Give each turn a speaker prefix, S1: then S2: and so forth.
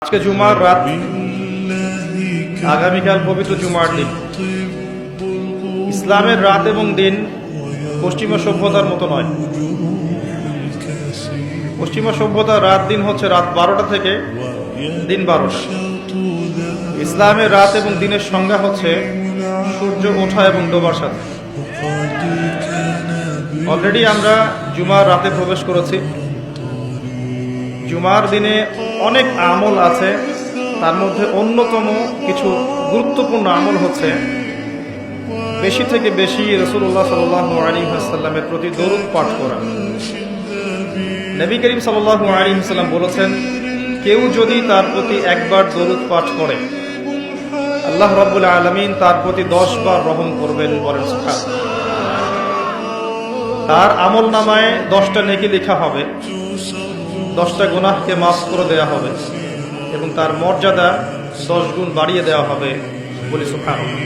S1: আজকে জুমার রাত, আগামীকাল পবিত্র জুমার দিন। ইসলামের রাত এবং দিন পশ্চিমা সভ্যতার মতো নয়। পশ্চিমা সভ্যতার রাত দিন হচ্ছে রাত 12টা থেকে দিন 12টা। ইসলামের রাত এবং দিনের সংজ্ঞা হচ্ছে সূর্য ওঠা এবং ডোবার সাথে। অলরেডি আমরা জুমার রাতে প্রবেশ করেছি। জুমার দিনে অনেক আমল আছে, তার মধ্যে অন্যতম কিছু গুরুত্বপূর্ণ আমল হচ্ছে বেশি থেকে বেশি রাসূলুল্লাহ সাল্লাল্লাহু আলাইহি ওয়াসাল্লামের প্রতি দরুদ পাঠ করা। নবী করিম সাল্লাল্লাহু আলাইহি ওয়াসাল্লাম বলেছেন, কেউ যদি তার প্রতি একবার দরুদ পাঠ করে আল্লাহ রাব্বুল আলামিন তার প্রতি 10 বার রহম করবেন। বলেন সুবহানাল্লাহ। তার আমল নামায় 10টা নেকি লেখা হবে, 10টা গুনাহকে মাফ করে দেওয়া হবে এবং তার মর্যাদা 10 গুণ বাড়িয়ে দেওয়া হবে। বলি সুবহানাল্লাহ।